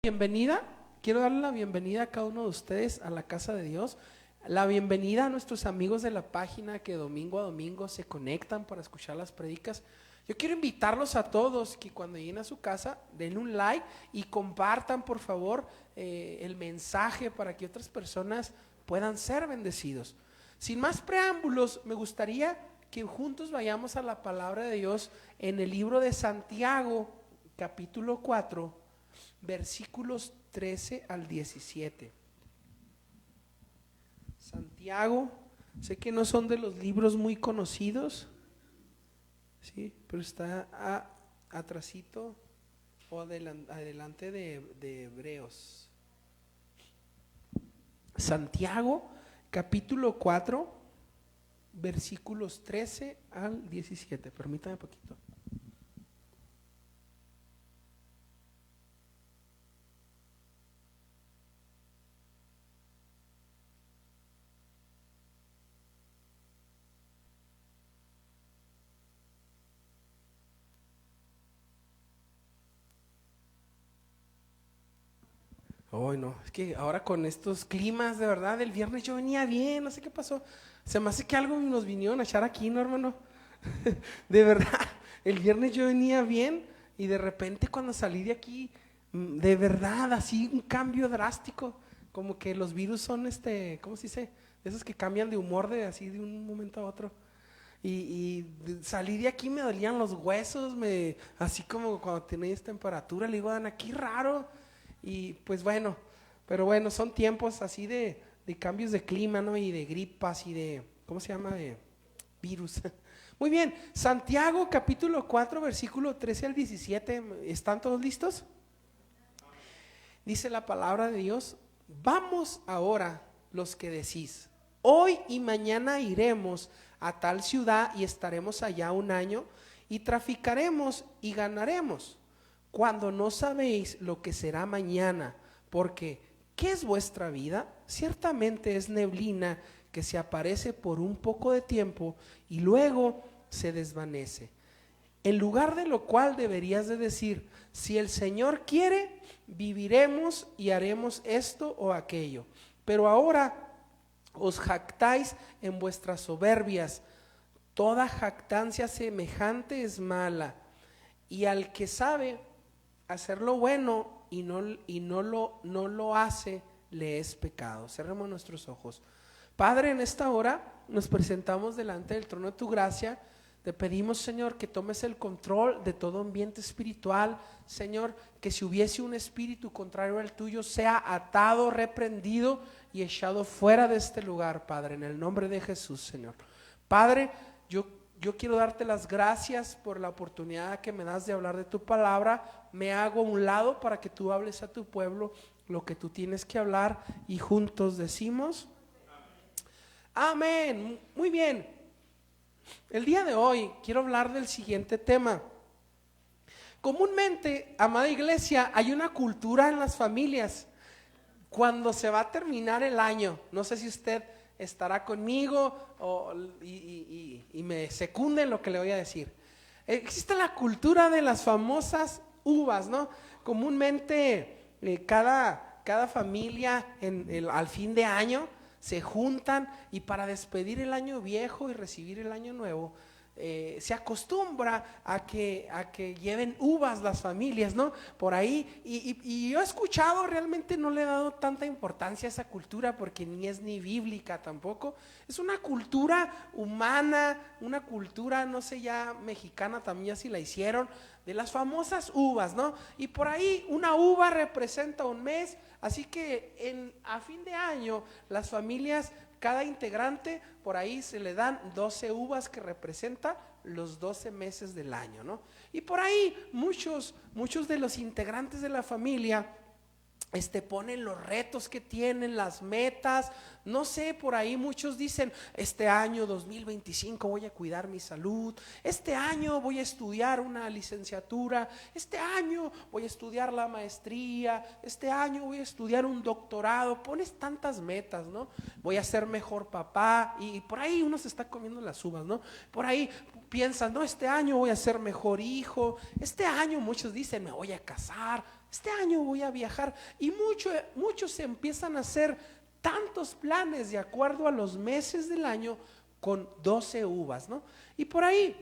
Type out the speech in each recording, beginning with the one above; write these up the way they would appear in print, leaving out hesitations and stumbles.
Bienvenida, quiero darle la bienvenida a cada uno de ustedes a la casa de Dios, la bienvenida a nuestros amigos de la página que domingo a domingo se conectan para escuchar las prédicas. Yo quiero invitarlos a todos que cuando lleguen a su casa den un like y compartan por favor el mensaje para que otras personas puedan ser bendecidos. Sin más preámbulos, me gustaría que juntos vayamos a la palabra de Dios en el libro de Santiago, capítulo 4, versículos 13 al 17. Santiago, sé que no son de los libros muy conocidos, sí, pero está atrasito o adelante de Hebreos. Santiago, capítulo 4, versículos 13 al 17. Permítame un poquito. Hoy no, es que ahora con estos climas, de verdad, el viernes yo venía bien, no sé qué pasó. Se me hace que algo nos vinieron a echar aquí, ¿no, hermano? De verdad, el viernes yo venía bien y de repente cuando salí de aquí, de verdad, así un cambio drástico, como que los virus son ¿cómo se dice? Esos que cambian de humor así de un momento a otro. Salí de aquí, me dolían los huesos, así como cuando tenéis temperatura, le digo, Ana, qué raro. Y pues bueno, pero bueno, son tiempos así de cambios de clima, ¿no? Y de gripas y de, ¿cómo se llama? De virus. Muy bien, Santiago capítulo 4, versículo 13 al 17, ¿están todos listos? Dice la palabra de Dios: vamos ahora los que decís, hoy y mañana iremos a tal ciudad y estaremos allá un año y traficaremos y ganaremos, cuando no sabéis lo que será mañana, porque ¿qué es vuestra vida? Ciertamente es neblina que se aparece por un poco de tiempo y luego se desvanece. En lugar de lo cual deberías de decir, si el Señor quiere, viviremos y haremos esto o aquello. Pero ahora os jactáis en vuestras soberbias. Toda jactancia semejante es mala, y al que sabe hacer lo bueno y no lo hace, le es pecado. Cerremos nuestros ojos. Padre, en esta hora nos presentamos delante del trono de tu gracia. Te pedimos, Señor, que tomes el control de todo ambiente espiritual. Señor, que si hubiese un espíritu contrario al tuyo, sea atado, reprendido y echado fuera de este lugar, Padre, en el nombre de Jesús, Señor. Padre, yo quiero darte las gracias por la oportunidad que me das de hablar de tu palabra. Me hago a un lado para que tú hables a tu pueblo lo que tú tienes que hablar y juntos decimos amén. Muy bien. El día de hoy quiero hablar del siguiente tema. Comúnmente, amada iglesia, hay una cultura en las familias cuando se va a terminar el año. No sé si usted estará conmigo y me secunde en lo que le voy a decir. Existe la cultura de las famosas uvas, ¿no? Comúnmente cada familia al fin de año se juntan y para despedir el año viejo y recibir el año nuevo, se acostumbra a que lleven uvas las familias, ¿no? Por ahí, y yo he escuchado, realmente no le he dado tanta importancia a esa cultura porque ni es ni bíblica tampoco. Es una cultura humana, una cultura, no sé, ya mexicana también, ya si la hicieron, de las famosas uvas, ¿no? Y por ahí una uva representa un mes, así que a fin de año las familias, cada integrante, por ahí se le dan 12 uvas que representan los 12 meses del año, ¿no? Y por ahí muchos de los integrantes de la familia ponen los retos que tienen, las metas, no sé, por ahí muchos dicen, este año 2025 voy a cuidar mi salud, este año voy a estudiar una licenciatura, este año voy a estudiar la maestría, este año voy a estudiar un doctorado. Pones tantas metas, ¿no? Voy a ser mejor papá, y por ahí uno se está comiendo las uvas, ¿no? Por ahí piensan, no, este año voy a ser mejor hijo, este año muchos dicen, me voy a casar. este año voy a viajar. Y muchos se empiezan a hacer tantos planes de acuerdo a los meses del año con 12 uvas, ¿no? Y por ahí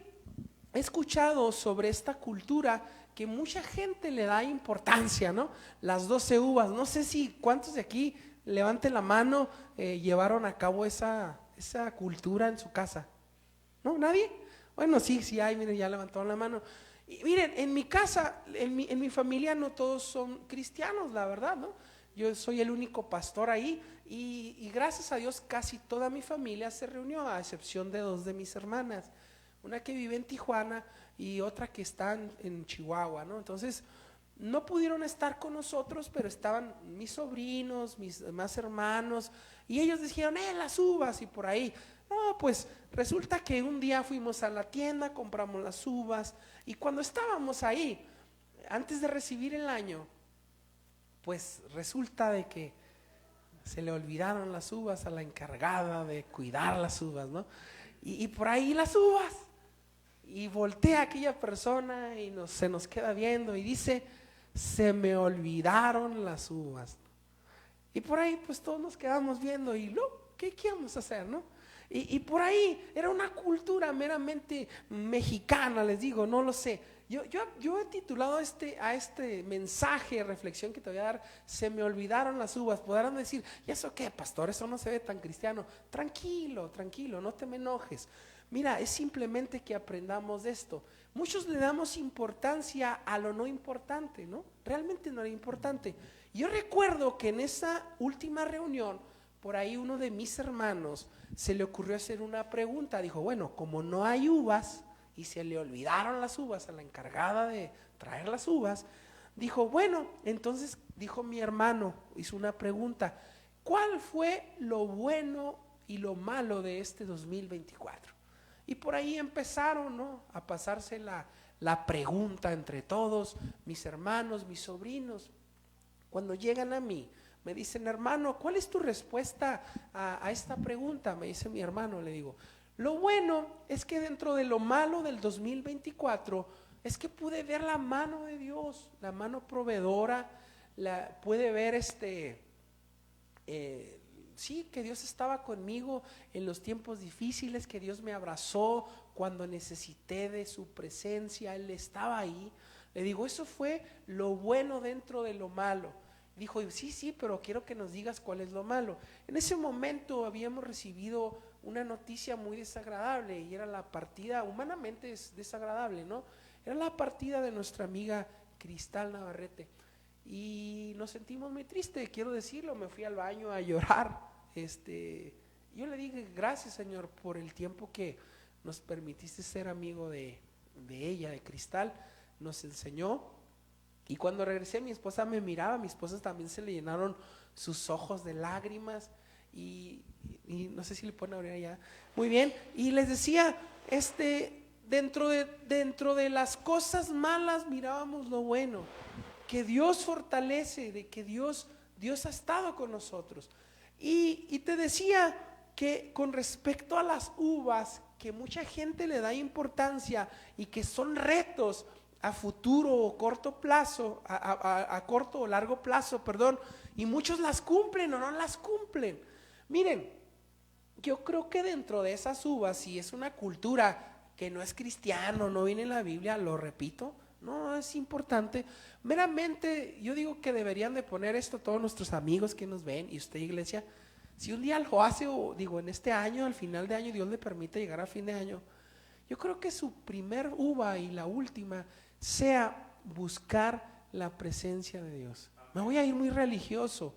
he escuchado sobre esta cultura que mucha gente le da importancia, ¿no? Las 12 uvas. No sé si cuántos de aquí, levanten la mano, llevaron a cabo esa cultura en su casa. ¿No? ¿Nadie? Bueno, sí hay, miren, ya levantaron la mano. Y miren, en mi casa, en mi familia no todos son cristianos, la verdad, ¿no? Yo soy el único pastor ahí y gracias a Dios casi toda mi familia se reunió, a excepción de 2 de mis hermanas, una que vive en Tijuana y otra que está en Chihuahua, ¿no? Entonces no pudieron estar con nosotros, pero estaban mis sobrinos, mis demás hermanos, y ellos dijeron, las uvas, y por ahí. No, pues resulta que un día fuimos a la tienda, compramos las uvas, y cuando estábamos ahí, antes de recibir el año, pues resulta de que se le olvidaron las uvas a la encargada de cuidar las uvas, ¿no? Y por ahí las uvas, y voltea aquella persona y se nos queda viendo y dice, se me olvidaron las uvas. Y por ahí pues todos nos quedamos viendo y ¿qué vamos a hacer, no? Y por ahí era una cultura meramente mexicana, les digo, no lo sé. Yo he titulado a este mensaje, reflexión que te voy a dar, se me olvidaron las uvas. Podrán decir, ¿y eso qué, pastor? Eso no se ve tan cristiano. Tranquilo, no te me enojes. Mira, es simplemente que aprendamos de esto. Muchos le damos importancia a lo no importante, ¿no? Realmente no era importante. Yo recuerdo que en esa última reunión, por ahí uno de mis hermanos se le ocurrió hacer una pregunta. Dijo, bueno, como no hay uvas y se le olvidaron las uvas a la encargada de traer las uvas, dijo, bueno, entonces dijo mi hermano, hizo una pregunta, ¿cuál fue lo bueno y lo malo de este 2024? Y por ahí empezaron, ¿no?, a pasarse la pregunta entre todos, mis hermanos, mis sobrinos. Cuando llegan a mí, me dicen, hermano, ¿cuál es tu respuesta a esta pregunta? Me dice mi hermano, le digo, lo bueno es que dentro de lo malo del 2024 es que pude ver la mano de Dios, la mano proveedora, pude ver sí, que Dios estaba conmigo en los tiempos difíciles, que Dios me abrazó cuando necesité de su presencia, Él estaba ahí. Le digo, eso fue lo bueno dentro de lo malo. Dijo, sí, pero quiero que nos digas cuál es lo malo. En ese momento habíamos recibido una noticia muy desagradable y era la partida, humanamente es desagradable, ¿no? Era la partida de nuestra amiga Cristal Navarrete. Y nos sentimos muy tristes, quiero decirlo, me fui al baño a llorar. Yo le dije, gracias, Señor, por el tiempo que nos permitiste ser amigo de ella, de Cristal, nos enseñó. Y cuando regresé, mi esposa me miraba, a mi esposa también se le llenaron sus ojos de lágrimas, y no sé si le pueden abrir allá, muy bien, y les decía, dentro de las cosas malas mirábamos lo bueno, que Dios fortalece, de que Dios ha estado con nosotros. Y te decía que con respecto a las uvas, que mucha gente le da importancia y que son retos a futuro o corto plazo, a corto o largo plazo, perdón, y muchos las cumplen o no las cumplen. Miren, yo creo que dentro de esas uvas, si es una cultura que no es cristiano, no viene en la Biblia, lo repito, no es importante. Meramente yo digo que deberían de poner esto todos nuestros amigos que nos ven, y usted, iglesia, si un día lo hace, o digo en este año, al final de año, Dios le permite llegar a fin de año, yo creo que su primer uva y la última sea buscar la presencia de Dios. Me voy a ir muy religioso,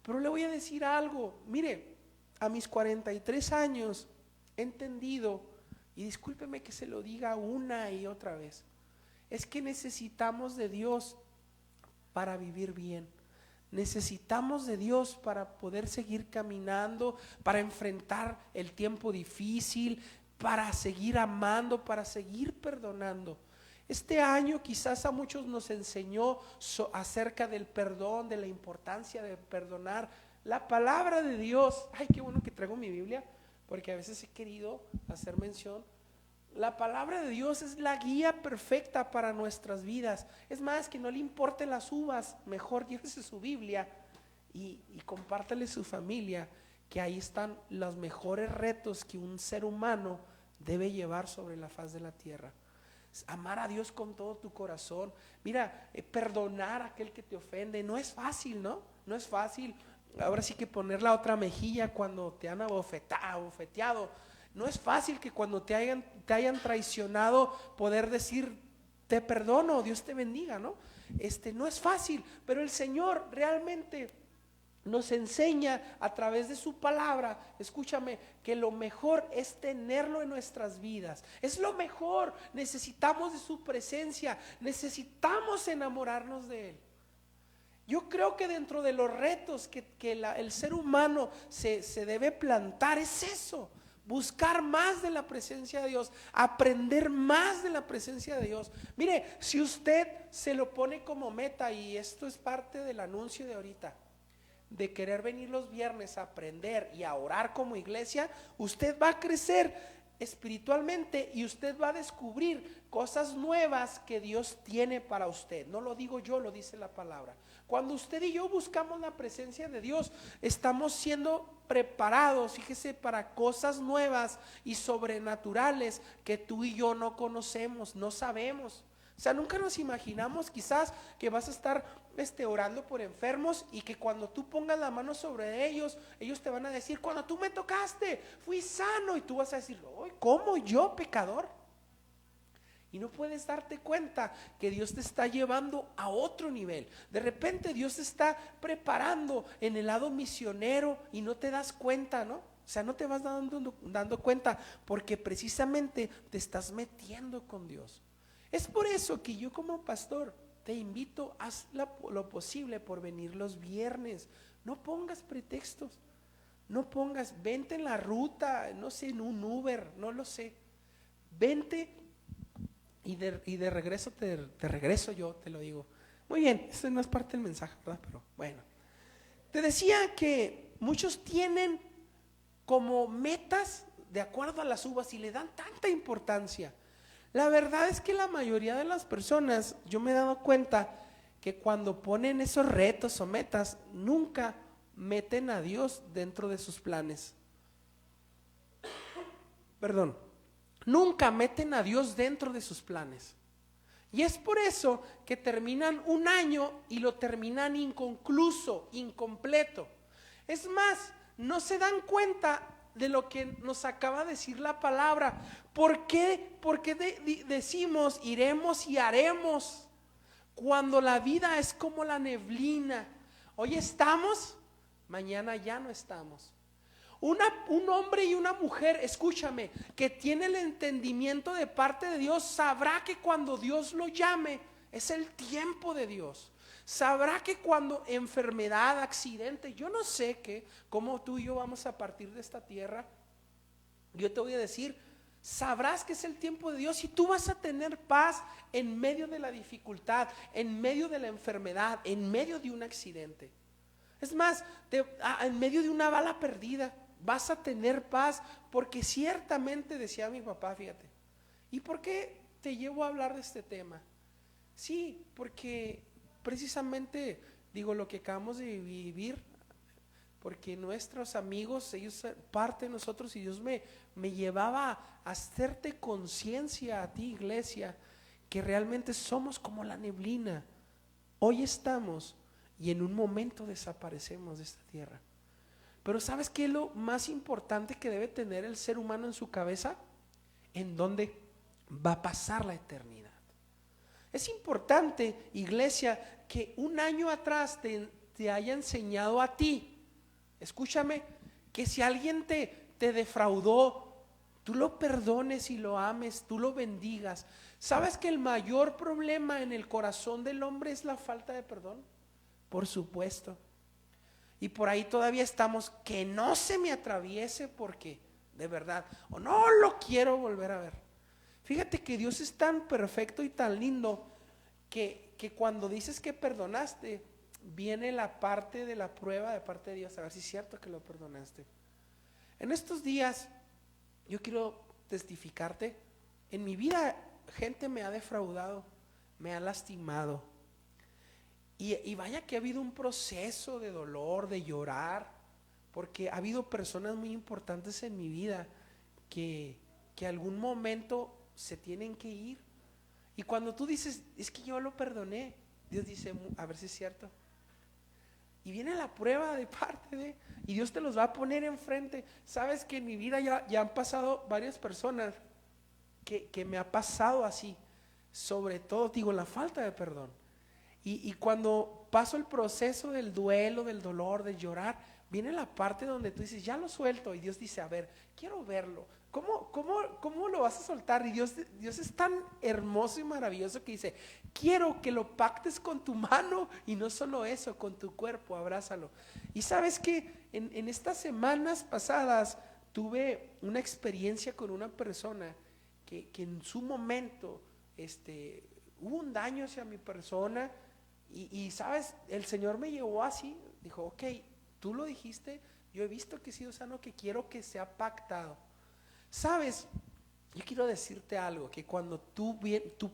pero le voy a decir algo. Mire, a mis 43 años he entendido, y discúlpeme que se lo diga una y otra vez, es que necesitamos de Dios para vivir bien. Necesitamos de Dios para poder seguir caminando, para enfrentar el tiempo difícil, para seguir amando, para seguir perdonando. Este año quizás a muchos nos enseñó acerca del perdón, de la importancia de perdonar. La palabra de Dios, ay, qué bueno que traigo mi Biblia, porque a veces he querido hacer mención. La palabra de Dios es la guía perfecta para nuestras vidas. Es más, que no le importen las uvas, mejor llévese su Biblia y compártale a su familia, que ahí están los mejores retos que un ser humano debe llevar sobre la faz de la tierra. Amar a Dios con todo tu corazón. Mira, perdonar a aquel que te ofende no es fácil, ¿no? No es fácil. Ahora sí que poner la otra mejilla cuando te han abofeteado. No es fácil que cuando te hayan traicionado poder decir te perdono, Dios te bendiga, ¿no? No es fácil, pero el Señor realmente nos enseña a través de su palabra, escúchame, que lo mejor es tenerlo en nuestras vidas. Es lo mejor, necesitamos de su presencia, necesitamos enamorarnos de Él. Yo creo que dentro de los retos que el ser humano se debe plantar es eso. Buscar más de la presencia de Dios, aprender más de la presencia de Dios. Mire, si usted se lo pone como meta, y esto es parte del anuncio de ahorita, de querer venir los viernes a aprender y a orar como iglesia, usted va a crecer espiritualmente y usted va a descubrir cosas nuevas que Dios tiene para usted. No lo digo yo, lo dice la palabra. Cuando usted y yo buscamos la presencia de Dios, estamos siendo preparados, fíjese, para cosas nuevas y sobrenaturales que tú y yo no conocemos, no sabemos. O sea, nunca nos imaginamos quizás que vas a estar orando por enfermos y que cuando tú pongas la mano sobre ellos, ellos te van a decir, cuando tú me tocaste, fui sano. Y tú vas a decir, ¿cómo yo, pecador? Y no puedes darte cuenta que Dios te está llevando a otro nivel. De repente Dios te está preparando en el lado misionero y no te das cuenta, ¿no? O sea, no te vas dando cuenta porque precisamente te estás metiendo con Dios. Es por eso que yo como pastor te invito, haz lo posible por venir los viernes. No pongas pretextos, vente en la ruta, no sé, en un Uber, no lo sé. Vente y de regreso te regreso yo, te lo digo. Muy bien, esto no es parte del mensaje, ¿verdad? Pero bueno, te decía que muchos tienen como metas de acuerdo a las uvas y le dan tanta importancia. La verdad es que la mayoría de las personas, yo me he dado cuenta que cuando ponen esos retos o metas, nunca meten a Dios dentro de sus planes. Perdón, nunca meten a Dios dentro de sus planes. Y es por eso que terminan un año y lo terminan inconcluso, incompleto. Es más, no se dan cuenta de lo que nos acaba de decir la palabra. ¿Por qué decimos iremos y haremos cuando la vida es como la neblina? Hoy estamos, mañana ya no estamos. Un hombre y una mujer, escúchame, que tiene el entendimiento de parte de Dios, sabrá que cuando Dios lo llame es el tiempo de Dios. Sabrá que cuando enfermedad, accidente, yo no sé qué, cómo tú y yo vamos a partir de esta tierra, yo te voy a decir, sabrás que es el tiempo de Dios y tú vas a tener paz en medio de la dificultad, en medio de la enfermedad, en medio de un accidente. Es más, en medio de una bala perdida, vas a tener paz, porque ciertamente, decía mi papá, fíjate. ¿Y por qué te llevo a hablar de este tema? Sí, porque precisamente, digo, lo que acabamos de vivir, porque nuestros amigos, ellos parte de nosotros, y Dios me llevaba a hacerte conciencia a ti, iglesia, que realmente somos como la neblina. Hoy estamos y en un momento desaparecemos de esta tierra. Pero ¿sabes qué es lo más importante que debe tener el ser humano en su cabeza? En dónde va a pasar la eternidad. Es importante, iglesia, que un año atrás te haya enseñado a ti, escúchame, que si alguien te defraudó, tú lo perdones y lo ames, tú lo bendigas. ¿Sabes que el mayor problema en el corazón del hombre es la falta de perdón? Por supuesto. Y por ahí todavía estamos, que no se me atraviese porque, de verdad, o no lo quiero volver a ver. Fíjate que Dios es tan perfecto y tan lindo que cuando dices que perdonaste, viene la parte de la prueba de parte de Dios, a ver si es cierto que lo perdonaste. En estos días yo quiero testificarte En mi vida gente me ha defraudado, me ha lastimado. Y vaya que ha habido un proceso de dolor, de llorar, porque ha habido personas muy importantes en mi vida que algún momento se tienen que ir. Y cuando tú dices, es que yo lo perdoné, Dios dice, a ver si es cierto. Y viene la prueba de parte de, y Dios te los va a poner enfrente. Sabes que en mi vida ya han pasado varias personas que me ha pasado así, sobre todo, digo, la falta de perdón. Y cuando paso el proceso del duelo, del dolor, de llorar, viene la parte donde tú dices, ya lo suelto. Y Dios dice, a ver, quiero verlo. ¿Cómo lo vas a soltar? Y Dios es tan hermoso y maravilloso que dice, quiero que lo pactes con tu mano, y no solo eso, con tu cuerpo, abrázalo. Y sabes que en estas semanas pasadas tuve una experiencia con una persona que en su momento hubo un daño hacia mi persona. Y sabes, el Señor me llevó así, dijo, ok, tú lo dijiste, yo he visto que he sido sano, que quiero que sea pactado. Sabes, yo quiero decirte algo, que cuando tú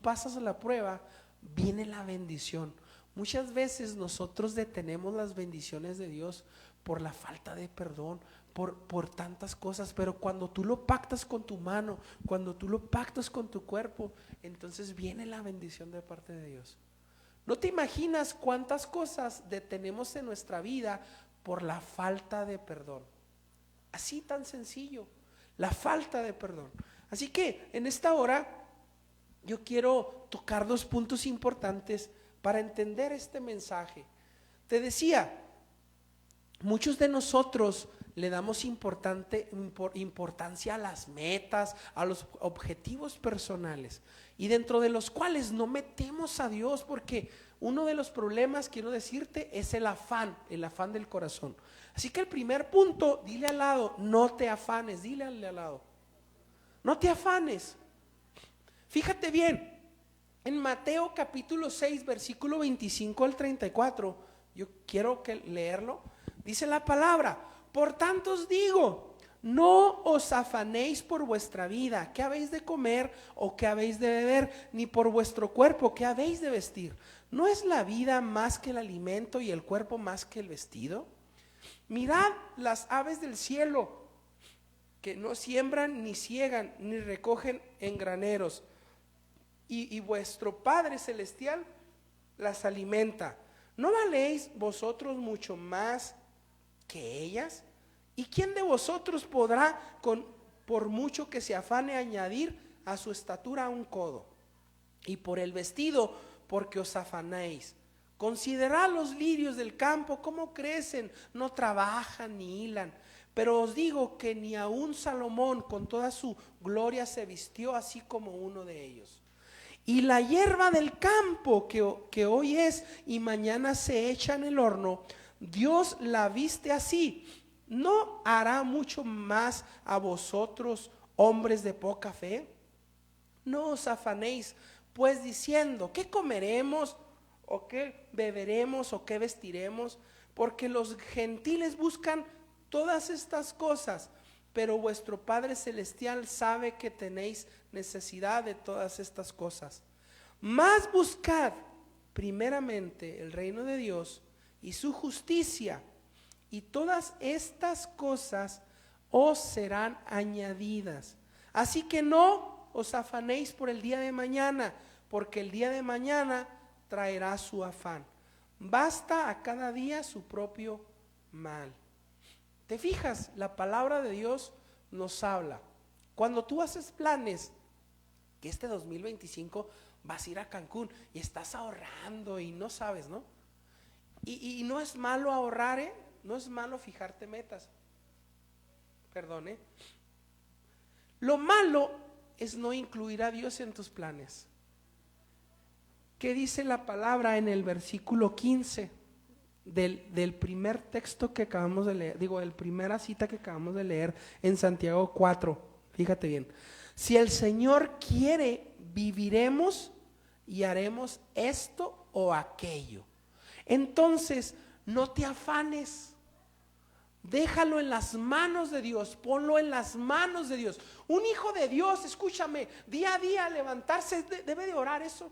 pasas la prueba, viene la bendición. Muchas veces nosotros detenemos las bendiciones de Dios por la falta de perdón, por tantas cosas, pero cuando tú lo pactas con tu mano, cuando tú lo pactas con tu cuerpo, entonces viene la bendición de parte de Dios. No te imaginas cuántas cosas detenemos en nuestra vida por la falta de perdón. Así tan sencillo, la falta de perdón. Así que en esta hora yo quiero tocar 2 puntos importantes para entender este mensaje. Te decía, muchos de nosotros le damos importancia a las metas, a los objetivos personales, y dentro de los cuales no metemos a Dios, porque uno de los problemas, quiero decirte, es el afán del corazón. Así que el primer punto, dile al lado, no te afanes. Dile al lado, no te afanes. Fíjate bien, en Mateo capítulo 6 versículo 25 al 34, yo quiero leerlo. Dice la palabra, por tanto os digo, no os afanéis por vuestra vida, qué habéis de comer o qué habéis de beber, ni por vuestro cuerpo, qué habéis de vestir. ¿No es la vida más que el alimento y el cuerpo más que el vestido? Mirad las aves del cielo, que no siembran, ni ciegan, ni recogen en graneros, y vuestro Padre Celestial las alimenta. ¿No valéis vosotros mucho más que ellas? ¿Y quién de vosotros podrá, por mucho que se afane, añadir a su estatura un codo? Y por el vestido, porque os afanéis. Considerad los lirios del campo, cómo crecen, no trabajan ni hilan. Pero os digo que ni aun Salomón con toda su gloria se vistió así como uno de ellos. Y la hierba del campo que hoy es y mañana se echa en el horno, Dios la viste así. ¿No hará mucho más a vosotros, hombres de poca fe? No os afanéis pues diciendo, ¿qué comeremos? ¿O qué beberemos? ¿O qué vestiremos? Porque los gentiles buscan todas estas cosas, pero vuestro Padre Celestial sabe que tenéis necesidad de todas estas cosas. Mas buscad primeramente el reino de Dios y su justicia, y todas estas cosas os serán añadidas. Así que no os afanéis por el día de mañana, porque el día de mañana traerá su afán. Basta a cada día su propio mal. ¿Te fijas? La palabra de Dios nos habla. Cuando tú haces planes, que este 2025 vas a ir a Cancún y estás ahorrando y no sabes, ¿no? Y no es malo ahorrar, ¿eh? No es malo fijarte metas. Perdón, ¿eh? Lo malo es no incluir a Dios en tus planes. ¿Qué dice la palabra en el versículo 15 del primer texto que acabamos de leer? Digo, el primera cita que acabamos de leer en Santiago 4. Fíjate bien. Si el Señor quiere, viviremos y haremos esto o aquello. Entonces, no te afanes. Déjalo en las manos de Dios, ponlo en las manos de Dios. Un hijo de Dios, escúchame, día a día levantarse debe de orar eso.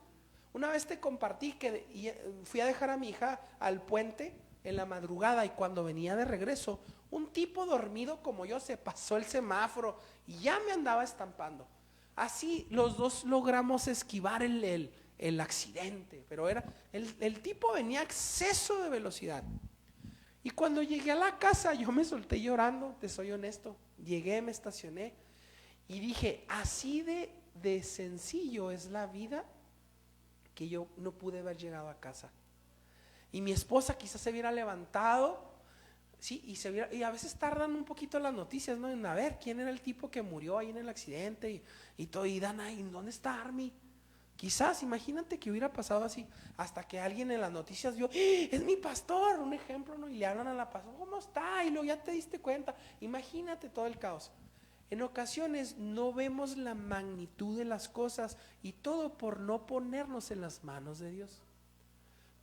Una vez te compartí que fui a dejar a mi hija al puente en la madrugada y cuando venía de regreso, un tipo dormido como yo se pasó el semáforo y ya me andaba estampando. Así los dos logramos esquivar el accidente, pero el tipo venía a exceso de velocidad. Y cuando llegué a la casa yo me solté llorando, te soy honesto. Llegué, me estacioné y dije, así de sencillo es la vida, que yo no pude haber llegado a casa. Y mi esposa quizás se hubiera levantado, sí, y a veces tardan un poquito las noticias, ¿no? En a ver quién era el tipo que murió ahí en el accidente y todo, y dan ahí, ¿dónde está Army? Quizás, imagínate que hubiera pasado así, hasta que alguien en las noticias vio, es mi pastor, un ejemplo, ¿no? Y le hablan a la pastora, ¿cómo está? Y luego ya te diste cuenta. Imagínate todo el caos. En ocasiones no vemos la magnitud de las cosas y todo por no ponernos en las manos de Dios.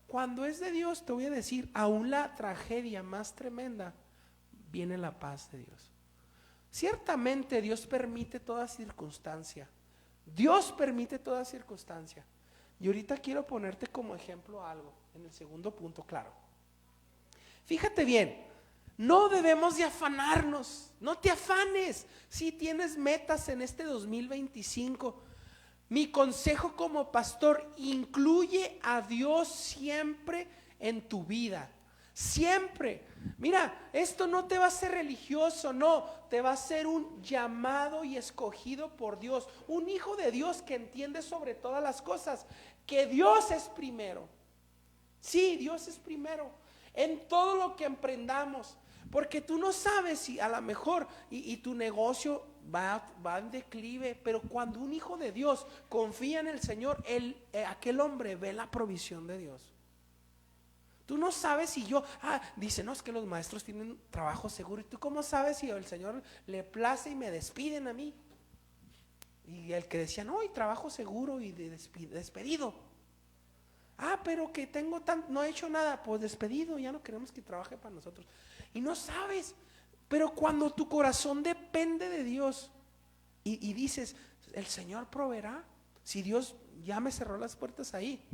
Cuando es de Dios, te voy a decir, aún la tragedia más tremenda, viene la paz de Dios. Ciertamente Dios permite toda circunstancia. Dios permite toda circunstancia. Y ahorita quiero ponerte como ejemplo algo, en el segundo punto, claro. Fíjate bien, no debemos de afanarnos, no te afanes. Si tienes metas en este 2025, mi consejo como pastor, incluye a Dios siempre en tu vida. Siempre. Mira, esto no te va a hacer religioso, no, te va a ser un llamado y escogido por Dios, un hijo de Dios que entiende sobre todas las cosas que Dios es primero. Sí, Dios es primero en todo lo que emprendamos, porque tú no sabes si a lo mejor y tu negocio va en declive, pero cuando un hijo de Dios confía en el Señor, aquel hombre ve la provisión de Dios. Tú no sabes si dice, no, es que los maestros tienen trabajo seguro. ¿Y tú cómo sabes si el Señor le place y me despiden a mí? Y el que decía, no, y trabajo seguro y despedido. Pero que no he hecho nada, pues despedido, ya no queremos que trabaje para nosotros. Y no sabes, pero cuando tu corazón depende de Dios y dices, el Señor proveerá. Si Dios ya me cerró las puertas ahí,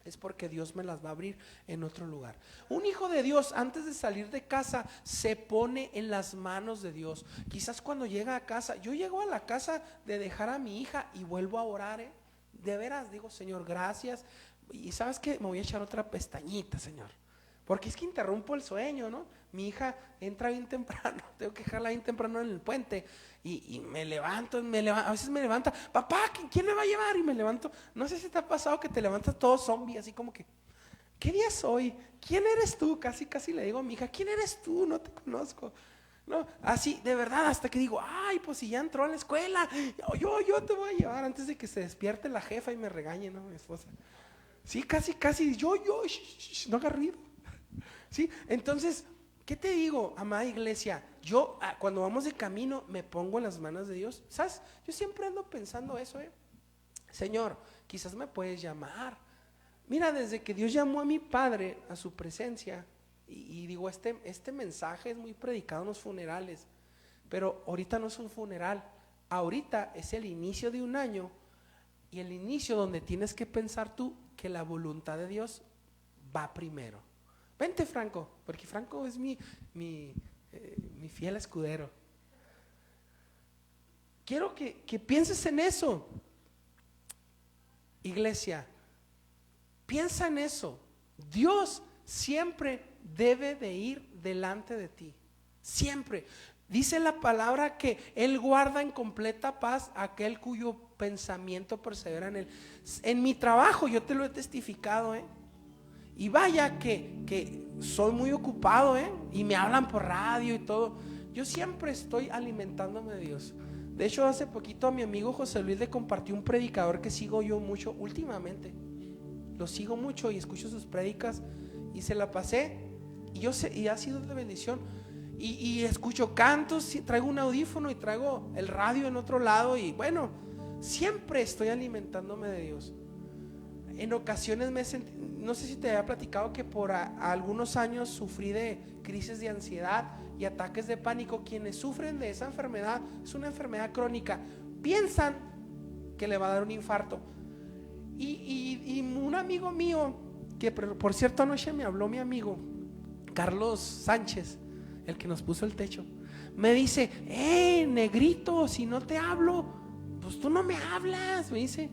es porque Dios me las va a abrir en otro lugar. Un hijo de Dios antes de salir de casa se pone en las manos de Dios. Quizás cuando llega a casa, yo llego a la casa de dejar a mi hija y vuelvo a orar, de veras digo, Señor, gracias. Y sabes que me voy a echar otra pestañita, Señor, porque es que interrumpo el sueño, ¿no? Mi hija entra bien temprano, tengo que dejarla bien temprano en el puente y me levanto, a veces me levanta, papá, ¿quién me va a llevar? Y me levanto, no sé si te ha pasado que te levantas todo zombie, así como que, ¿qué día es hoy? ¿Quién eres tú? Casi le digo a mi hija, ¿quién eres tú? No te conozco. No, así, de verdad, hasta que digo, pues si ya entró a la escuela, yo te voy a llevar antes de que se despierte la jefa y me regañe, ¿no? Mi esposa. Sí, casi, no haga ruido. Sí, entonces, ¿qué te digo, amada iglesia? Yo cuando vamos de camino me pongo en las manos de Dios. ¿Sabes? Yo siempre ando pensando eso, Señor, quizás me puedes llamar. Mira, desde que Dios llamó a mi padre a su presencia, y digo, este mensaje es muy predicado en los funerales, pero ahorita no es un funeral, ahorita es el inicio de un año, y el inicio donde tienes que pensar tú que la voluntad de Dios va primero. Vente, Franco, porque Franco es mi fiel escudero. Quiero que pienses en eso. Iglesia, piensa en eso. Dios siempre debe de ir delante de ti. Siempre. Dice la palabra que Él guarda en completa paz aquel cuyo pensamiento persevera en Él. En mi trabajo yo te lo he testificado, y vaya que soy muy ocupado, y me hablan por radio y todo. Yo siempre estoy alimentándome de Dios. De hecho, hace poquito a mi amigo José Luis le compartí un predicador que sigo yo mucho últimamente. Lo sigo mucho y escucho sus prédicas y se la pasé y ha sido de bendición. Y escucho cantos, traigo un audífono y traigo el radio en otro lado, y bueno, siempre estoy alimentándome de Dios. En ocasiones no sé si te había platicado que por algunos años sufrí de crisis de ansiedad y ataques de pánico. Quienes sufren de esa enfermedad, es una enfermedad crónica, piensan que le va a dar un infarto. Y un amigo mío, que por cierto anoche me habló mi amigo Carlos Sánchez, el que nos puso el techo, me dice: negrito, si no te hablo, pues tú no me hablas, me dice.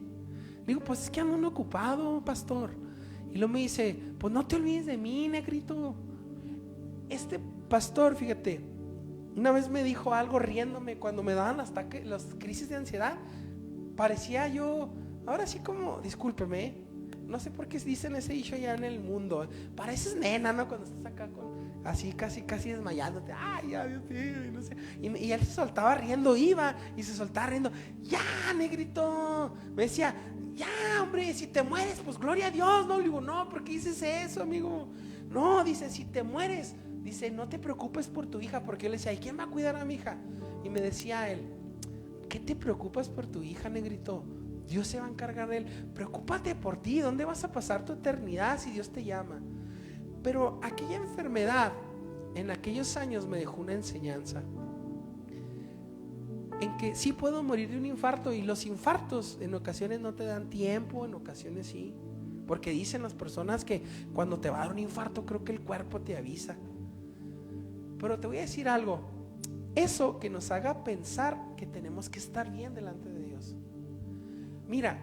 Digo, pues es que ando ocupado, pastor. Y luego me dice: pues no te olvides de mí, negrito. Este pastor, fíjate, una vez me dijo algo riéndome cuando me daban las crisis de ansiedad. Parecía yo, ahora sí como, discúlpeme, no sé por qué dicen ese dicho allá en el mundo, pareces nena, ¿no? Cuando estás acá así casi desmayándote. Ay, ya, Dios mío, no sé. Y él se soltaba riendo, iba y se soltaba riendo. Ya, negrito, me decía: ya, hombre, si te mueres, pues gloria a Dios. No, le digo: no, ¿por qué dices eso, amigo? No, dice, si te mueres, dice, no te preocupes por tu hija. Porque yo le decía: ¿y quién va a cuidar a mi hija? Y me decía él: ¿qué te preocupas por tu hija, negrito? Dios se va a encargar de él. Preocúpate por ti. ¿Dónde vas a pasar tu eternidad si Dios te llama? Pero aquella enfermedad en aquellos años me dejó una enseñanza en que sí puedo morir de un infarto. Y los infartos en ocasiones no te dan tiempo, en ocasiones sí, porque dicen las personas que cuando te va a dar un infarto, creo que el cuerpo te avisa. Pero te voy a decir algo, eso que nos haga pensar que tenemos que estar bien delante de Dios. Mira,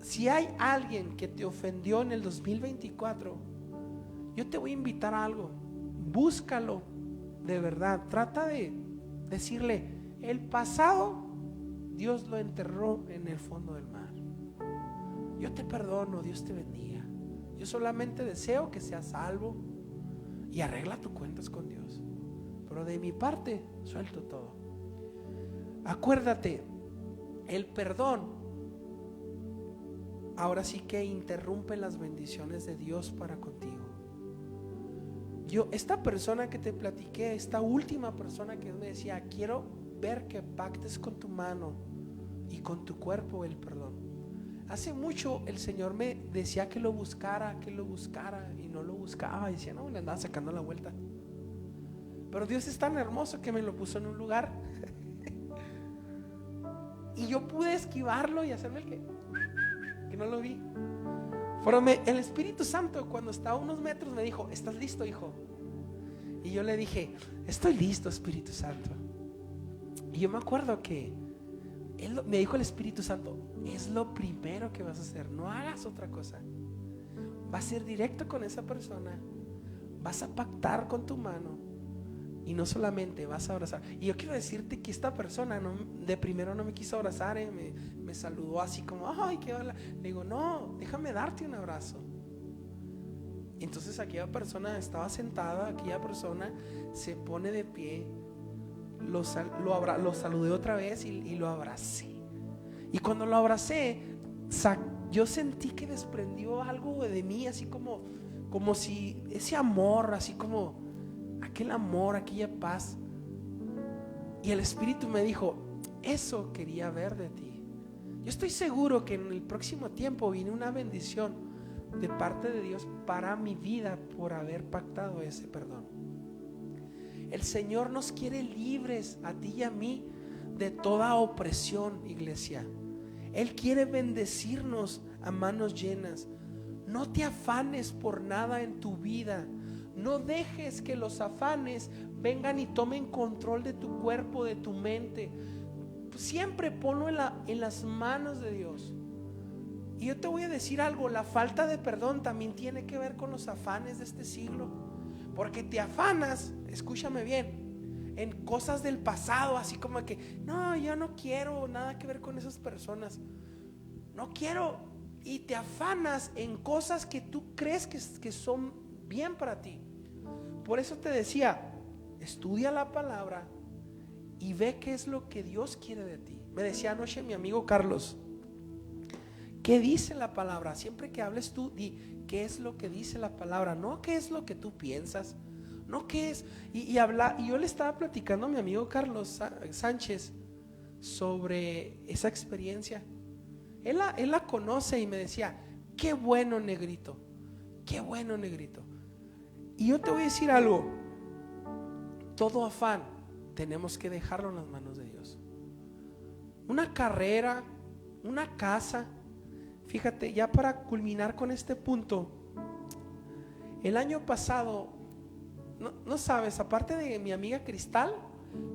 si hay alguien que te ofendió en el 2024, yo te voy a invitar a algo. Búscalo de verdad. Trata de decirle: el pasado Dios lo enterró en el fondo del mar. Yo te perdono, Dios te bendiga. Yo solamente deseo que seas salvo y arregla tus cuentas con Dios. Pero de mi parte, suelto todo. Acuérdate, el perdón ahora sí que interrumpe las bendiciones de Dios para contigo. Esta persona que te platiqué, esta última persona que me decía: quiero ver que pactes con tu mano y con tu cuerpo el perdón. Hace mucho el Señor me decía que lo buscara, y no lo buscaba. Y decía: no, le andaba sacando la vuelta. Pero Dios es tan hermoso que me lo puso en un lugar y yo pude esquivarlo y hacerme el que no lo vi. Pero el Espíritu Santo, cuando estaba a unos metros, me dijo: ¿estás listo, hijo? Y yo le dije: estoy listo, Espíritu Santo. Y yo me acuerdo que me dijo el Espíritu Santo: es lo primero que vas a hacer, no hagas otra cosa. Vas a ir directo con esa persona, vas a pactar con tu mano y no solamente vas a abrazar. Y yo quiero decirte que esta persona de primero no me quiso abrazar, me saludó así como: ay, qué hola. Le digo: no, déjame darte un abrazo. Entonces aquella persona estaba sentada, aquella persona se pone de pie, lo saludé otra vez y lo abracé. Y cuando lo abracé, yo sentí que desprendió algo de mí, así como si ese amor, así como aquel amor, aquella paz. Y el Espíritu me dijo: eso quería ver de ti. Yo estoy seguro que en el próximo tiempo viene una bendición de parte de Dios para mi vida por haber pactado ese perdón. El Señor nos quiere libres a ti y a mí de toda opresión, iglesia. Él quiere bendecirnos a manos llenas. No te afanes por nada en tu vida. No dejes que los afanes vengan y tomen control de tu cuerpo, de tu mente. Siempre ponlo en las manos de Dios. Y yo te voy a decir algo: la falta de perdón también tiene que ver con los afanes de este siglo. Porque te afanas, escúchame bien, en cosas del pasado, así como que no, yo no quiero nada que ver con esas personas, no quiero. Y te afanas en cosas que tú crees que son bien para ti. Por eso te decía: estudia la palabra y ve qué es lo que Dios quiere de ti. Me decía anoche mi amigo Carlos: ¿qué dice la palabra? Siempre que hables tú, di qué es lo que dice la palabra, no qué es lo que tú piensas, no qué es. Y yo le estaba platicando a mi amigo Carlos Sánchez sobre esa experiencia. Él la conoce y me decía: qué bueno, negrito, qué bueno, negrito. Y yo te voy a decir algo, todo afán tenemos que dejarlo en las manos de Dios. Una carrera, una casa. Fíjate, ya para culminar con este punto, el año pasado, no sabes, aparte de mi amiga Cristal,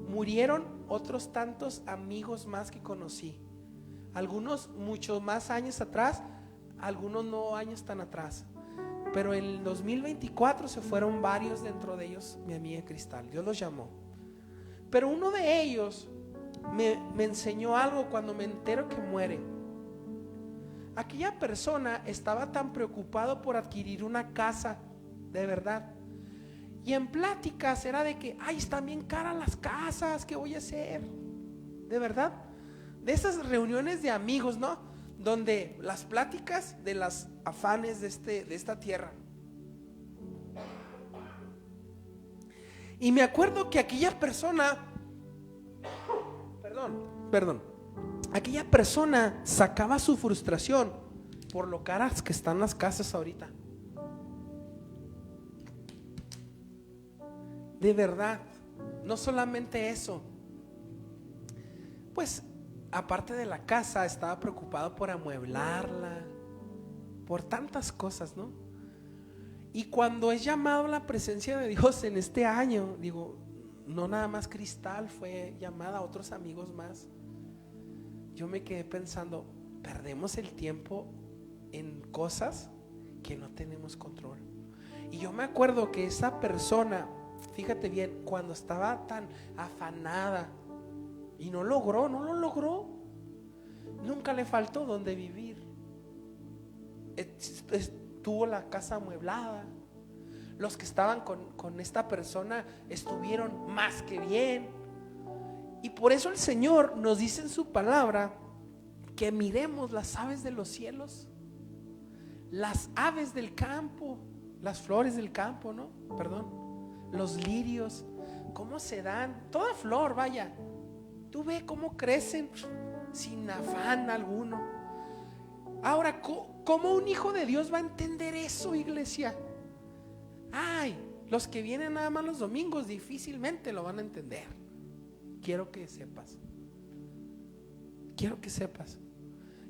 murieron otros tantos amigos más que conocí. Algunos muchos más años atrás, algunos no años tan atrás. Pero en el 2024 se fueron varios, dentro de ellos mi amiga Cristal. Dios los llamó. Pero uno de ellos me enseñó algo cuando me entero que muere. Aquella persona estaba tan preocupado por adquirir una casa, de verdad. Y en pláticas era de que, ay, están bien caras las casas, ¿qué voy a hacer? De verdad. De esas reuniones de amigos, ¿no? Donde las pláticas de las afanes de esta tierra. Y me acuerdo que aquella persona, aquella persona sacaba su frustración por lo caras que están las casas ahorita. De verdad, no solamente eso, pues aparte de la casa estaba preocupado por amueblarla, por tantas cosas, ¿no? Y cuando es llamado a la presencia de Dios en este año, digo, no nada más Cristal fue llamada, a otros amigos más. Yo me quedé pensando, perdemos el tiempo en cosas que no tenemos control. Y yo me acuerdo que esa persona, fíjate bien, cuando estaba tan afanada y no lo logró, nunca le faltó donde vivir. Tuvo la casa amueblada. Los que estaban con esta persona estuvieron más que bien. Y por eso el Señor nos dice en su palabra que miremos las aves de los cielos, las aves del campo, las flores del campo, ¿no? Perdón, los lirios, cómo se dan, toda flor, vaya, tú ve cómo crecen sin afán alguno. Ahora, ¿cómo un hijo de Dios va a entender eso, iglesia? Ay, los que vienen nada más los domingos difícilmente lo van a entender. Quiero que sepas.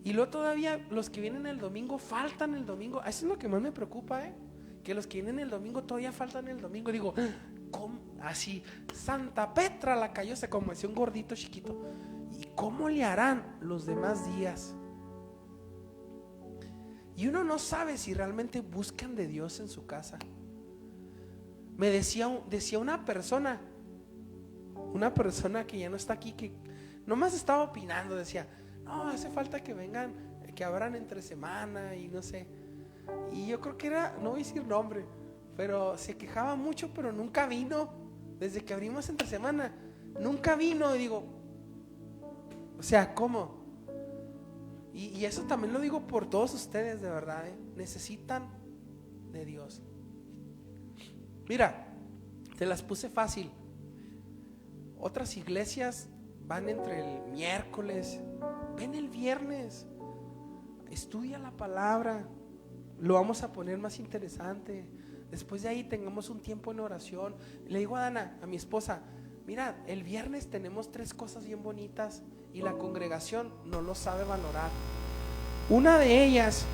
Y luego todavía los que vienen el domingo faltan el domingo. Eso es lo que más me preocupa, que los que vienen el domingo todavía faltan el domingo. Digo, ¿cómo? Así, Santa Petra la cayó, se como decía un gordito chiquito. ¿Y cómo le harán los demás días? Y uno no sabe si realmente buscan de Dios en su casa. Me decía una persona que ya no está aquí, que nomás estaba opinando, decía, no, hace falta que vengan, que abran entre semana y no sé. Y yo creo que era, no voy a decir nombre, pero se quejaba mucho, pero nunca vino. Desde que abrimos entre semana, nunca vino. Y digo, o sea, ¿cómo? Y eso también lo digo por todos ustedes, de verdad, necesitan de Dios. Mira, te las puse fácil. Otras iglesias van entre el miércoles, ven el viernes, estudia la palabra, lo vamos a poner más interesante. Después de ahí tengamos un tiempo en oración. Le digo a Dana, a mi esposa, mira, el viernes tenemos 3 cosas bien bonitas y la congregación no lo sabe valorar. Una de ellas,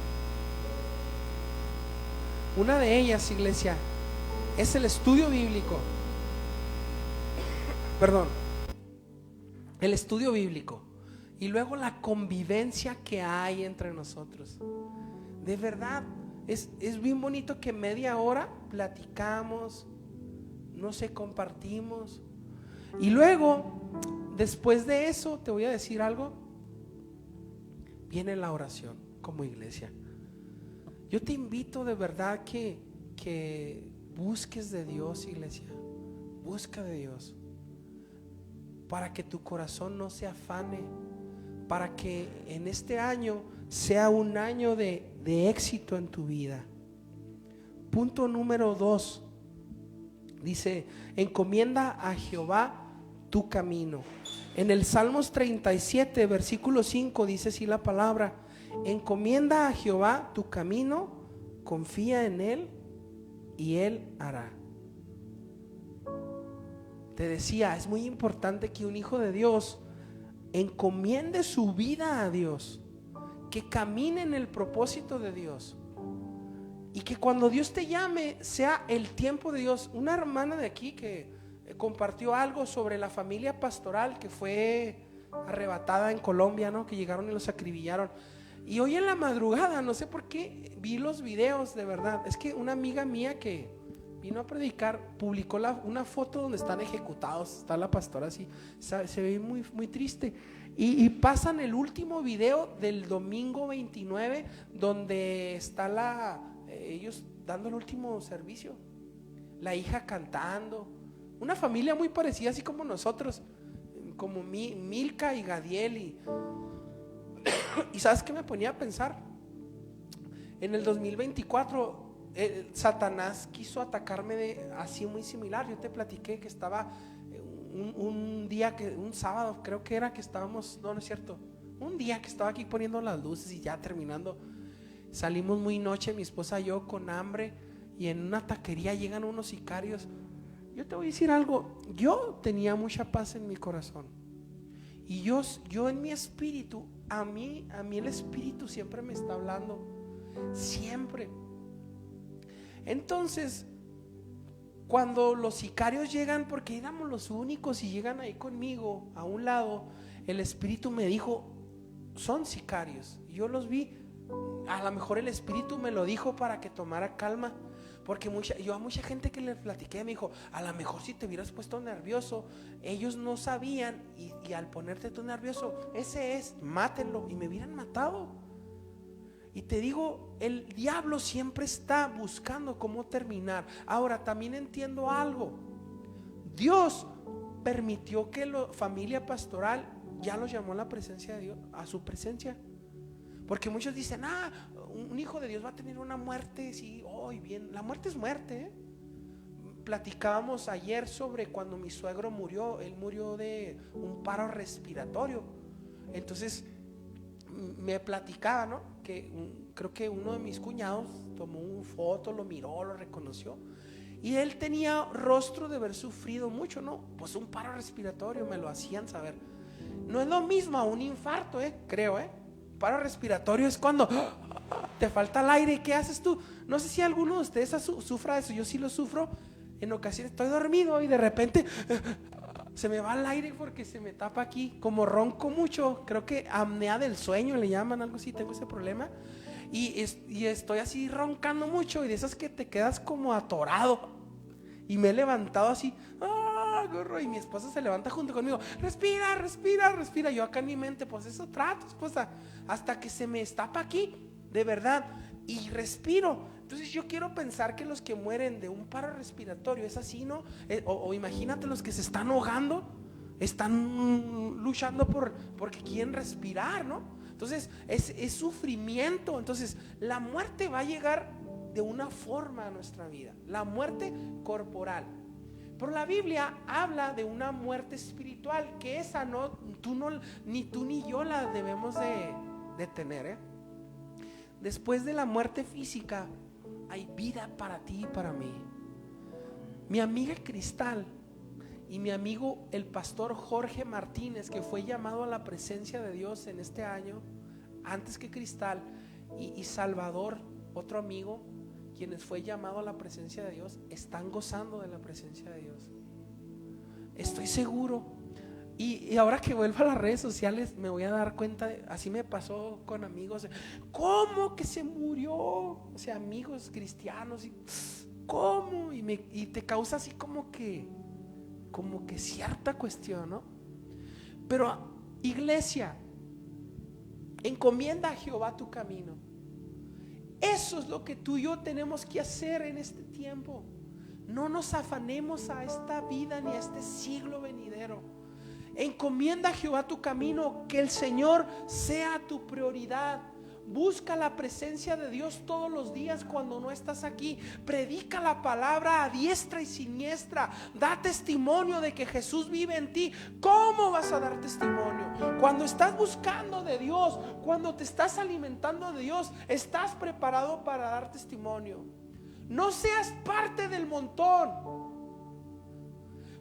iglesia, es el estudio bíblico. El estudio bíblico. Y luego la convivencia que hay entre nosotros. De verdad, es bien bonito que media hora platicamos, no sé, compartimos. Y luego, después de eso, te voy a decir algo. Viene la oración como iglesia. Yo te invito de verdad que busques de Dios, iglesia. Busca de Dios, para que tu corazón no se afane, para que en este año sea un año de éxito en tu vida. Punto número 2, dice, encomienda a Jehová tu camino. En el Salmos 37 versículo 5 dice así la palabra: encomienda a Jehová tu camino, confía en Él y Él hará. Te decía, es muy importante que un hijo de Dios encomiende su vida a Dios, que camine en el propósito de Dios, y que cuando Dios te llame sea el tiempo de Dios. Una hermana de aquí que compartió algo sobre la familia pastoral que fue arrebatada en Colombia, ¿no? Que llegaron y los acribillaron. Y hoy en la madrugada, no sé por qué, vi los videos, de verdad. Es que una amiga mía que vino a predicar publicó una foto donde están ejecutados. Está la pastora así, se ve muy, muy triste. Y pasan el último video del domingo 29, donde está ellos dando el último servicio, la hija cantando. Una familia muy parecida, así como nosotros, como Milka y Gadiel. Y ¿sabes qué me ponía a pensar? En el 2024 Satanás quiso atacarme así muy similar. Yo te platiqué que estaba un día, un sábado creo que era, que estábamos, no es cierto, un día que estaba aquí poniendo las luces y ya terminando, salimos muy noche, mi esposa y yo, con hambre, y en una taquería llegan unos sicarios. Yo te voy a decir algo, yo tenía mucha paz en mi corazón, y yo en mi espíritu, a mí el espíritu siempre me está hablando, siempre. Entonces, cuando los sicarios llegan, porque éramos los únicos, y llegan ahí conmigo a un lado, el espíritu me dijo, son sicarios. Y yo los vi. A lo mejor el espíritu me lo dijo para que tomara calma, porque yo a mucha gente que le platiqué me dijo, a lo mejor si te hubieras puesto nervioso, ellos no sabían, y al ponerte tú nervioso, ese es, mátenlo, y me hubieran matado. Y te digo, el diablo siempre está buscando cómo terminar. Ahora también entiendo algo, Dios permitió que la familia pastoral ya los llamó a la presencia de Dios, a su presencia. Porque muchos dicen, un hijo de Dios va a tener una muerte, sí, hoy bien, la muerte es muerte, ¿eh? Platicábamos ayer sobre cuando mi suegro murió. Él murió de un paro respiratorio. Entonces me platicaba, ¿no? Que creo que uno de mis cuñados tomó una foto, lo miró, lo reconoció, y él tenía rostro de haber sufrido mucho, ¿no? Pues un paro respiratorio, me lo hacían saber. No es lo mismo a un infarto, creo, Paro respiratorio es cuando te falta el aire. ¿Y qué haces tú? No sé si alguno de ustedes sufra eso. Yo sí lo sufro. En ocasiones estoy dormido y de repente se me va el aire porque se me tapa aquí. Como ronco mucho, creo que apnea del sueño le llaman, algo así, tengo ese problema. Y estoy así roncando mucho, y de esas que te quedas como atorado. Y me he levantado así, y mi esposa se levanta junto conmigo, respira, respira, respira. Yo acá en mi mente, pues eso trato, esposa, hasta que se me estapa aquí, de verdad, y respiro. Entonces yo quiero pensar que los que mueren de un paro respiratorio es así, ¿no? O imagínate los que se están ahogando, están luchando porque quieren respirar, ¿no? Entonces es sufrimiento. Entonces la muerte va a llegar de una forma a nuestra vida, la muerte corporal. Pero la Biblia habla de una muerte espiritual, que esa ni tú ni yo la debemos de tener, Después de la muerte física hay vida para ti y para mí. Mi amiga Cristal y mi amigo el pastor Jorge Martínez, que fue llamado a la presencia de Dios en este año, antes que Cristal, y Salvador, otro amigo, quienes fue llamado a la presencia de Dios, están gozando de la presencia de Dios. Estoy seguro. Y ahora que vuelvo a las redes sociales me voy a dar cuenta, así me pasó con amigos, ¿cómo que se murió? O sea, amigos cristianos, ¿cómo? Y te causa así como que cierta cuestión, ¿no? Pero iglesia, encomienda a Jehová tu camino. Eso es lo que tú y yo tenemos que hacer en este tiempo. No nos afanemos a esta vida ni a este siglo venidero. Encomienda a Jehová tu camino, que el Señor sea tu prioridad. Busca la presencia de Dios todos los días cuando no estás aquí. Predica la palabra a diestra y siniestra. Da testimonio de que Jesús vive en ti. ¿Cómo vas a dar testimonio? Cuando estás buscando de Dios, cuando te estás alimentando de Dios, estás preparado para dar testimonio. No seas parte del montón,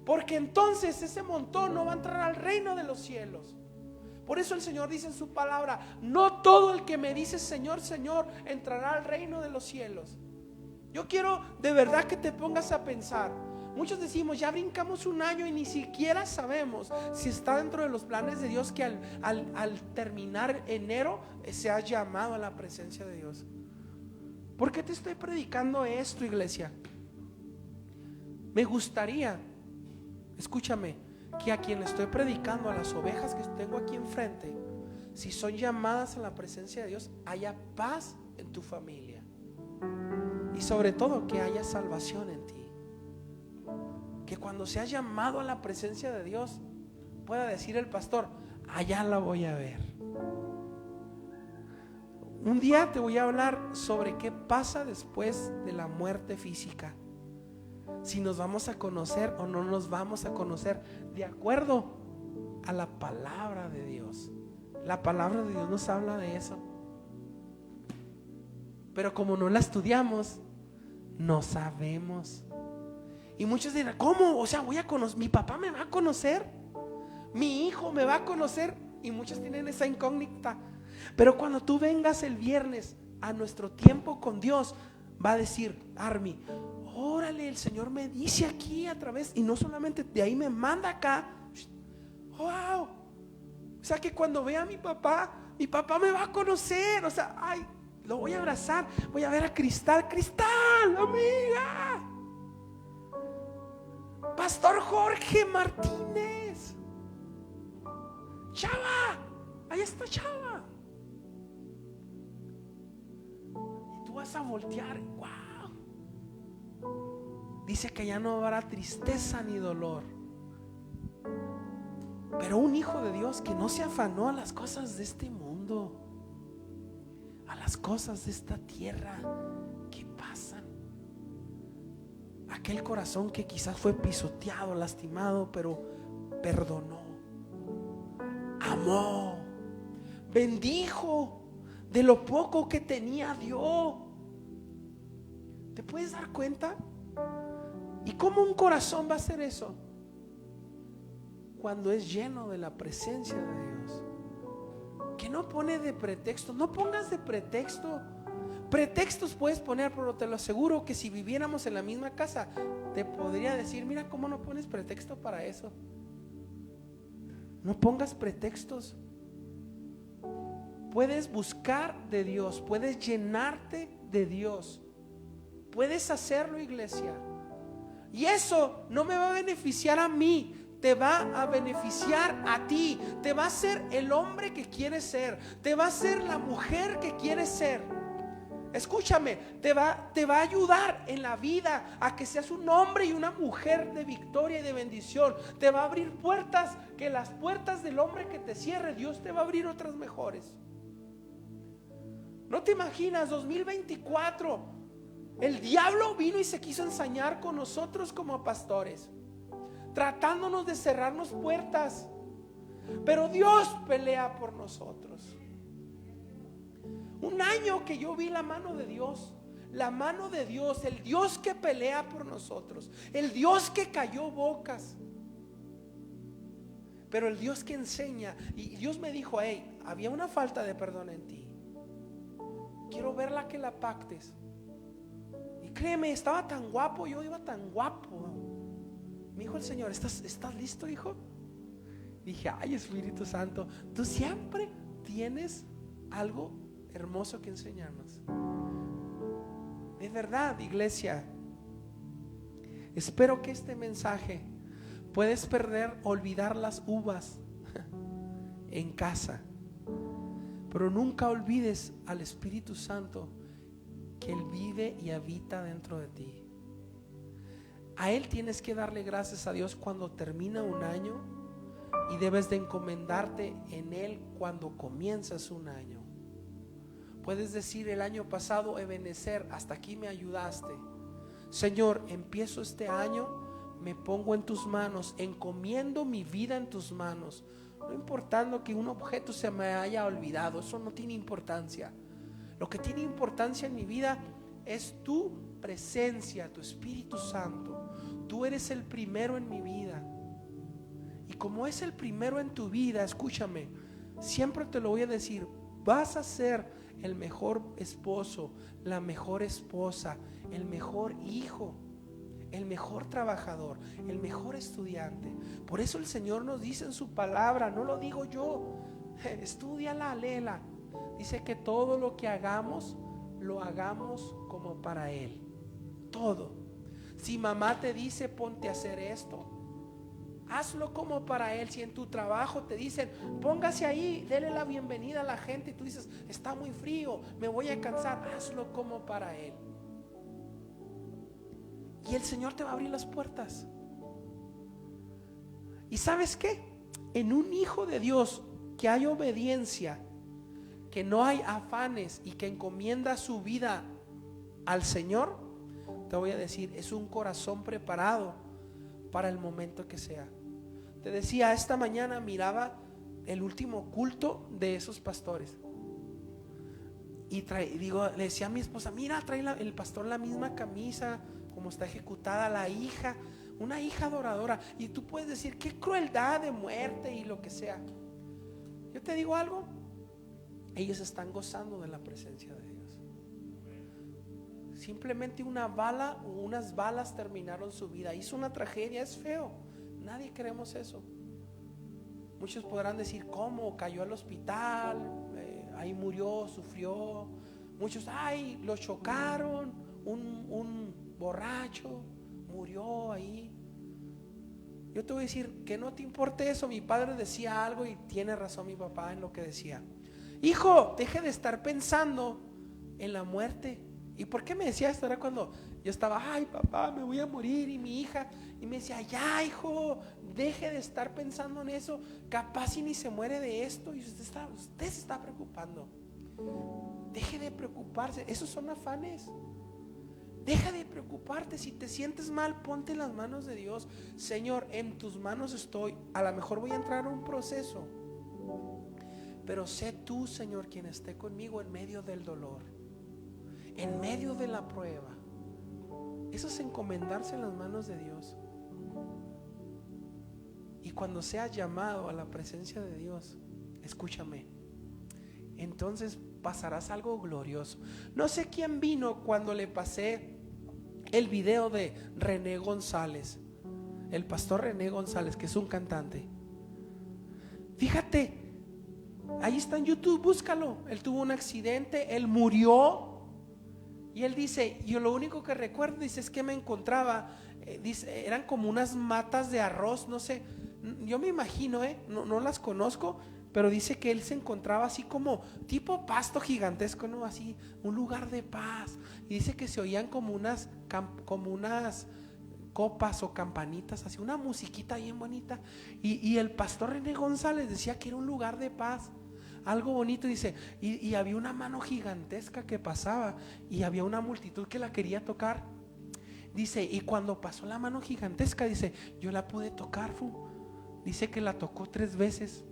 porque entonces ese montón no va a entrar al reino de los cielos. Por eso el Señor dice en su palabra: no todo el que me dice Señor, Señor entrará al reino de los cielos. Yo quiero de verdad que te pongas a pensar. Muchos decimos, ya brincamos un año y ni siquiera sabemos si está dentro de los planes de Dios que al terminar enero seas llamado a la presencia de Dios. ¿Por qué te estoy predicando esto, iglesia? Me gustaría, escúchame, que a quien le estoy predicando, a las ovejas que tengo aquí enfrente, si son llamadas a la presencia de Dios, haya paz en tu familia. Y sobre todo que haya salvación en ti. Que cuando seas llamado a la presencia de Dios, pueda decir el pastor: allá la voy a ver. Un día te voy a hablar sobre qué pasa después de la muerte física. Si nos vamos a conocer o no nos vamos a conocer, de acuerdo a la palabra de Dios. La palabra de Dios nos habla de eso. Pero como no la estudiamos, no sabemos. Y muchos dirán: ¿cómo? O sea, voy a conocer, mi papá me va a conocer, mi hijo me va a conocer. Y muchos tienen esa incógnita. Pero cuando tú vengas el viernes a nuestro tiempo con Dios, va a decir Army: órale, el Señor me dice aquí a través, y no solamente de ahí me manda acá. Wow. O sea que cuando vea a mi papá me va a conocer. O sea, ay, lo voy a abrazar. Voy a ver a Cristal, amiga. Pastor Jorge Martínez. Chava, ahí está Chava. Y tú vas a voltear. Wow. Dice que ya no habrá tristeza ni dolor. Pero un hijo de Dios que no se afanó a las cosas de este mundo, a las cosas de esta tierra que pasan. Aquel corazón que quizás fue pisoteado, lastimado, pero perdonó, amó, bendijo, de lo poco que tenía dio. ¿Te puedes dar cuenta? ¿Y cómo un corazón va a hacer eso? Cuando es lleno de la presencia de Dios, que no pone de pretexto. No pongas de pretexto. Pretextos puedes poner, pero te lo aseguro que si viviéramos en la misma casa, te podría decir: mira cómo no pones pretexto para eso. No pongas pretextos. Puedes buscar de Dios, puedes llenarte de Dios, puedes hacerlo, iglesia. Y eso no me va a beneficiar a mí, te va a beneficiar a ti. Te va a hacer el hombre que quieres ser, te va a hacer la mujer que quieres ser. Escúchame, te va a ayudar en la vida a que seas un hombre y una mujer de victoria y de bendición. Te va a abrir puertas, que las puertas del hombre que te cierre, Dios te va a abrir otras mejores. No te imaginas, 2024, el diablo vino y se quiso ensañar con nosotros como pastores, tratándonos de cerrarnos puertas. Pero Dios pelea por nosotros. Un año que yo vi la mano de Dios, el Dios que pelea por nosotros, el Dios que cayó bocas, pero el Dios que enseña. Y Dios me dijo: hey, había una falta de perdón en ti, quiero verla, que la pactes. Y créeme, estaba tan guapo, yo iba tan guapo. Me dijo el Señor: ¿Estás listo, hijo? Dije: ay, Espíritu Santo, tú siempre tienes algo hermoso que enseñarnos. De verdad, iglesia, espero que este mensaje, puedes olvidar las uvas en casa, pero nunca olvides al Espíritu Santo, que Él vive y habita dentro de ti. A Él tienes que darle gracias a Dios cuando termina un año, y debes de encomendarte en Él cuando comienzas un año. Puedes decir el año pasado, Ebenezer, hasta aquí me ayudaste. Señor, empiezo este año, me pongo en tus manos, encomiendo mi vida en tus manos. No importando que un objeto se me haya olvidado, eso no tiene importancia. Lo que tiene importancia en mi vida es tu presencia, tu Espíritu Santo. Tú eres el primero en mi vida. Y como es el primero en tu vida, escúchame, siempre te lo voy a decir, vas a ser el mejor esposo, la mejor esposa, el mejor hijo, el mejor trabajador, el mejor estudiante. Por eso el Señor nos dice en su palabra, no lo digo yo, estúdiala, léela. Dice que todo lo que hagamos, lo hagamos como para Él. Todo. Si mamá te dice ponte a hacer esto, hazlo como para Él. Si en tu trabajo te dicen póngase ahí, dele la bienvenida a la gente, y tú dices está muy frío, me voy a cansar, hazlo como para Él. Y el Señor te va a abrir las puertas. ¿Y sabes qué? En un hijo de Dios que hay obediencia, que no hay afanes y que encomienda su vida al Señor, te voy a decir, es un corazón preparado para el momento que sea. Te decía, esta mañana miraba el último culto de esos pastores y le decía a mi esposa, mira, trae el pastor la misma camisa como está ejecutada la hija, una hija adoradora. Y tú puedes decir, qué crueldad de muerte y lo que sea. Yo te digo algo, ellos están gozando de la presencia de Dios. Simplemente una bala o unas balas terminaron su vida. Hizo una tragedia, es feo. Nadie queremos eso. Muchos podrán decir, ¿cómo? Cayó al hospital, ahí murió, sufrió. Muchos, ay, lo chocaron, un borracho murió ahí. Yo te voy a decir que no te importe eso. Mi padre decía algo y tiene razón mi papá en lo que decía. Hijo, deje de estar pensando en la muerte. ¿Y por qué me decía esto? Era cuando yo estaba, ay papá, me voy a morir, y mi hija, y me decía, ya hijo, deje de estar pensando en eso, capaz si ni se muere de esto, y usted se está preocupando. Deje de preocuparse, esos son afanes. Deja de preocuparte. Si te sientes mal, ponte en las manos de Dios. Señor, en tus manos estoy. A lo mejor voy a entrar a un proceso, pero sé tú, Señor, quien esté conmigo en medio del dolor, en medio de la prueba. Eso es encomendarse en las manos de Dios. Y cuando seas llamado a la presencia de Dios, escúchame, entonces pasarás algo glorioso. No sé quién vino cuando le pasé el video de René González, el pastor René González, que es un cantante. Fíjate, ahí está en YouTube, búscalo. Él tuvo un accidente, él murió. Y él dice, yo lo único que recuerdo, dice, es que me encontraba, dice, eran como unas matas de arroz, no sé, yo me imagino, no las conozco, pero dice que él se encontraba así como tipo pasto gigantesco, ¿no? Así, un lugar de paz. Y dice que se oían como unas copas o campanitas, así una musiquita bien bonita. Y el pastor René González decía que era un lugar de paz, algo bonito. Dice, y había una mano gigantesca que pasaba y había una multitud que la quería tocar. Dice, y cuando pasó la mano gigantesca, dice, yo la pude tocar. Dice que la tocó 3 veces.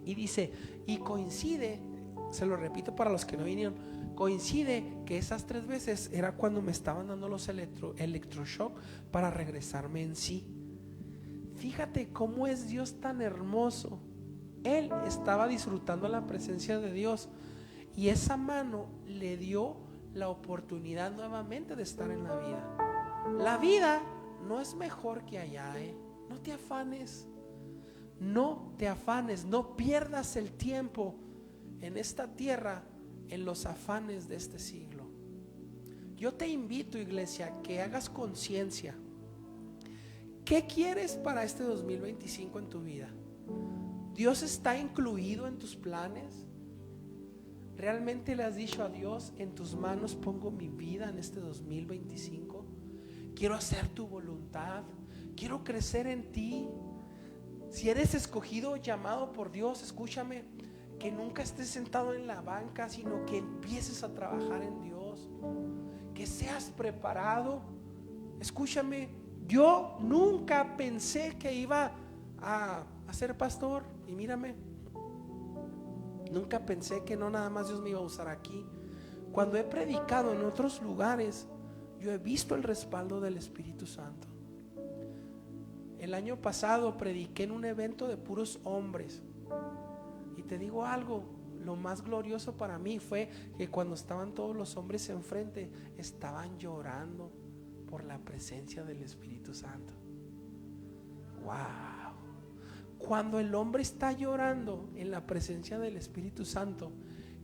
Y dice, y coincide, se lo repito para los que no vinieron, coincide que esas 3 veces era cuando me estaban dando los electroshock para regresarme en sí. Fíjate cómo es Dios tan hermoso. Él estaba disfrutando la presencia de Dios y esa mano le dio la oportunidad nuevamente de estar en la vida. La vida no es mejor que allá, no te afanes. No te afanes, no pierdas el tiempo en esta tierra en los afanes de este siglo. Yo te invito, iglesia, que hagas conciencia. ¿Qué quieres para este 2025 en tu vida? ¿Dios está incluido en tus planes? ¿Realmente le has dicho a Dios, en tus manos pongo mi vida en este 2025? Quiero hacer tu voluntad, quiero crecer en ti. Si eres escogido, llamado por Dios, escúchame, que nunca estés sentado en la banca, sino que empieces a trabajar en Dios, que seas preparado. Escúchame, yo nunca pensé que iba a ser pastor, y mírame, nunca pensé que no nada más Dios me iba a usar aquí. Cuando he predicado en otros lugares, yo he visto el respaldo del Espíritu Santo. El año pasado prediqué en un evento de puros hombres, y te digo algo, lo más glorioso para mí fue que cuando estaban todos los hombres enfrente, estaban llorando por la presencia del Espíritu Santo. Wow. Cuando el hombre está llorando en la presencia del Espíritu Santo,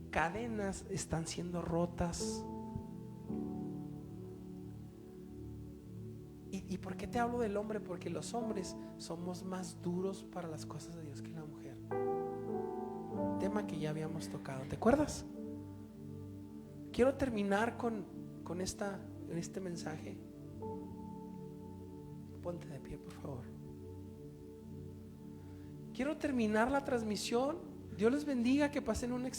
cadenas están siendo rotas. ¿Y por qué te hablo del hombre? Porque los hombres somos más duros para las cosas de Dios que la mujer. Tema que ya habíamos tocado, ¿te acuerdas? Quiero terminar con este mensaje. Ponte de pie, por favor. Quiero terminar la transmisión. Dios les bendiga, que pasen un excelente